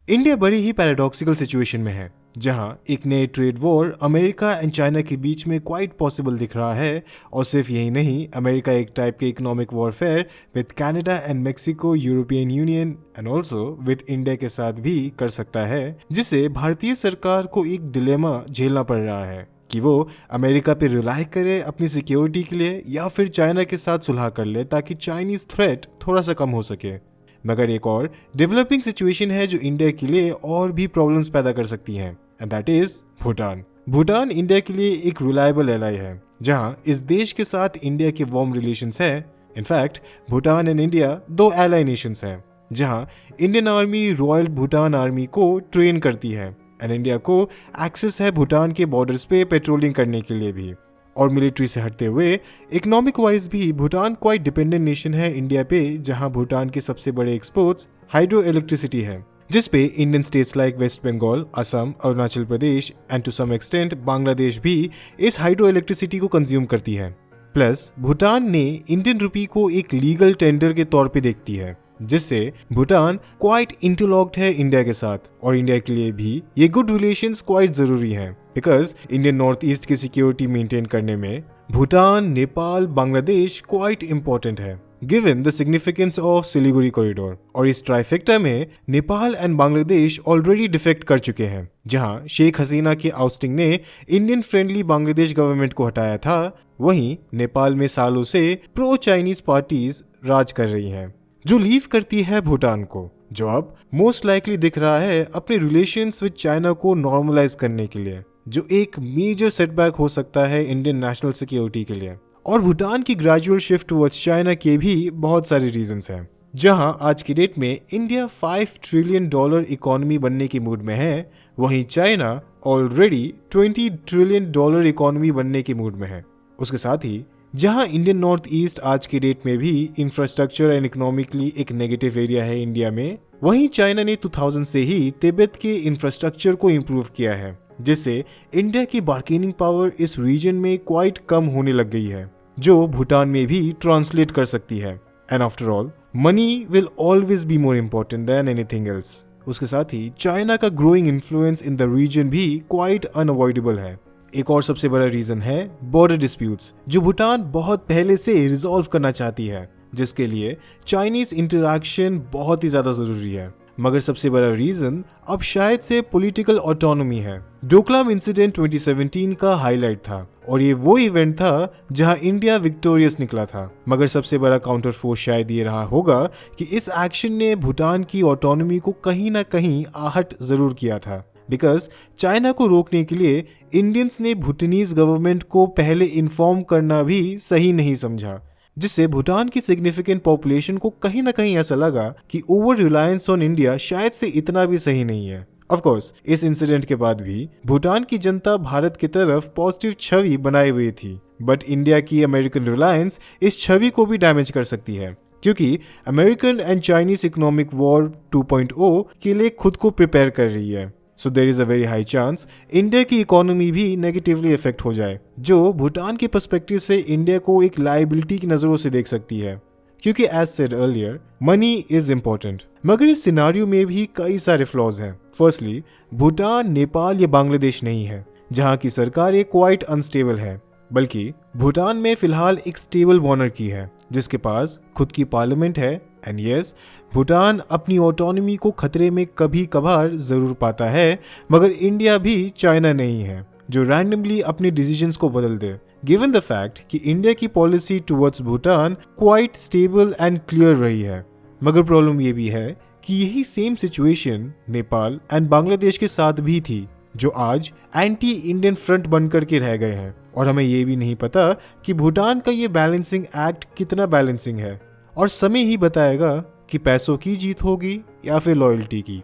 India बड़ी ही paradoxical situation में है, जहां एक नए trade war America and China के बीच में क्वाइट पॉसिबल दिख रहा है। और सिर्फ यही नहीं, अमेरिका एक टाइप के economic warfare with Canada and Mexico, European union and also with India के साथ भी कर सकता है, जिससे भारतीय सरकार को एक डिलेमा झेलना पड़ रहा है कि वो अमेरिका पे रिलाई करे अपनी सिक्योरिटी के लिए या फिर चाइना के साथ सुलह कर ले ताकि चाइनीज थ्रेट थोड़ा सा कम हो सके। मगर एक और डेवलपिंग सिचुएशन है जो इंडिया के लिए और भी प्रॉब्लम्स पैदा कर सकती है, and that is Bhutan. Bhutan India के लिए एक रिलायबल एलाई है, जहां इस देश के साथ इंडिया के वार्म रिलेशंस है। इनफैक्ट भूटान एंड इंडिया दो एलाई नेशंस हैं, जहां Indian army royal Bhutan army को ट्रेन करती है एंड इंडिया को एक्सेस है भूटान के बॉर्डर्स पे पेट्रोलिंग करने के लिए भी। और मिलिट्री से हटते हुए इकोनॉमिक वाइज भी भूटान क्वाइट डिपेंडेंट नेशन है इंडिया पे, जहां भूटान के सबसे बड़े एक्सपोर्ट्स हाइड्रो इलेक्ट्रिसिटी है, जिस पे Indian states like west Bengal, Assam, Arunachal Pradesh and to some extent Bangladesh भी इस हाइड्रो इलेक्ट्रिसिटी को कंज्यूम करती है। प्लस भूटान ने इंडियन रुपी को एक लीगल टेंडर के तौर पे देखती है, जिससे भूटान क्वाइट इंटरलॉक्ड है इंडिया के साथ। और इंडिया के लिए भी ये गुड रिलेशंस क्वाइट जरूरी हैं, बिकॉज इंडियन नॉर्थ ईस्ट की सिक्योरिटी मेंटेन करने में भूटान, नेपाल, बांग्लादेश क्वाइट इंपॉर्टेंट है, given the significance of Siliguri corridor. और इस ट्राइफेक्टा में Nepal and Bangladesh already defect कर चुके हैं, जहां शेख हसीना की आउस्टिंग ने इंडियन फ्रेंडली बांग्लादेश गवर्नमेंट को हटाया था। वहीं नेपाल में सालों से प्रो चाइनीज पार्टीज राज कर रही हैं, जो लीव करती है भूटान को, जो अब मोस्ट लाइकली दिख रहा है अपने रिलेशंस विद चाइना को नॉर्मलाइज करने के लिए, जो एक मेजर सेटबैक हो सकता है इंडियन नेशनल सिक्योरिटी के लिए। और भूटान की ग्रेजुअल शिफ्ट टुवर्ड्स चाइना के भी बहुत सारे रीजंस हैं, जहां आज की डेट में इंडिया $5 ट्रिलियन इकोनॉमी बनने की मूड में है, वहीं चाइना ऑलरेडी $20 ट्रिलियन इकोनॉमी बनने की मूड में है। उसके साथ ही जहां इंडियन नॉर्थ ईस्ट आज की डेट में भी इंफ्रास्ट्रक्चर एंड इकोनॉमिकली एक नेगेटिव एरिया है इंडिया में, वहीं चाइना ने 2000 से ही तिब्बत के इंफ्रास्ट्रक्चर को इम्प्रूव किया है, जिससे इंडिया की बार्गेनिंग पावर इस रीजन में क्वाइट कम होने लग गई है, जो भूटान में भी ट्रांसलेट कर सकती है। And after all money will always be more important than anything else. उसके साथ ही चाइना का growing influence in the region भी क्वाइट अनअवॉइडेबल है। एक और सबसे बड़ा रीजन है बॉर्डर डिस्प्यूट्स, जो भूटान बहुत पहले से रिजॉल्व करना चाहती है, जिसके लिए चाइनीज इंटरैक्शन बहुत ही ज्यादा जरूरी है। मगर सबसे बड़ा रीजन अब शायद से पॉलिटिकल ऑटोनॉमी है। डोकलाम इंसिडेंट 2017 का हाईलाइट था, और ये वो इवेंट था जहां इंडिया विक्टोरियस निकला था। मगर सबसे बड़ा काउंटर फोर्स शायद ये रहा होगा कि इस एक्शन ने भूटान की ऑटोनॉमी को कहीं ना कहीं आहट जरूर किया था, बिकॉज चाइना को रोकने के लिए इंडियंस ने भूटानीज गवर्नमेंट को पहले इन्फॉर्म करना भी सही नहीं समझा, जिससे भूटान की सिग्निफिकेंट पॉपुलेशन को कहीं ना कहीं ऐसा लगा कि ओवर रिलायंस ऑन इंडिया शायद से इतना भी सही नहीं है। ऑफ कोर्स इस इंसिडेंट के बाद भी भूटान की जनता भारत की तरफ पॉजिटिव छवि बनाई हुई थी, बट इंडिया की अमेरिकन रिलायंस इस छवि को भी डैमेज कर सकती है, क्योंकि American and Chinese economic war 2.0 के लिए खुद को प्रिपेयर कर रही है। So there is a very high chance India की इकोनॉमी भी नेगेटिवली इफेक्ट हो जाए, जो भूटान के पर्सपेक्टिव से इंडिया को एक लायबिलिटी की नजरों से देख सकती है, क्योंकि as said earlier money is important. मगर इस सिनारियो में भी कई सारे फ्लॉज हैं। फर्स्टली भूटान, नेपाल या बांग्लादेश नहीं है, जहां की सरकारें क्वाइट अनस्टेबल है, बल्कि भूटान में फिलहाल एक स्टेबल मॉनर्की है, जिसके पास खुद की पार्लियामेंट है। एंड यस, भूटान अपनी ऑटोनॉमी को खतरे में कभी कभार जरूर पाता है, मगर इंडिया भी चाइना नहीं है जो रैंडमली अपने डिसीजंस को बदल दे, गिवन द फैक्ट कि इंडिया की policy towards Bhutan quite stable and clear रही है। मगर प्रॉब्लम ये भी है कि यही same situation Nepal and Bangladesh के साथ भी थी, जो आज एंटी इंडियन फ्रंट बनकर के रह गए हैं। और हमें ये भी नहीं पता कि भूटान का ये बैलेंसिंग एक्ट कितना बैलेंसिंग है, और समय ही बताएगा कि पैसों की जीत होगी या फिर लॉयल्टी की।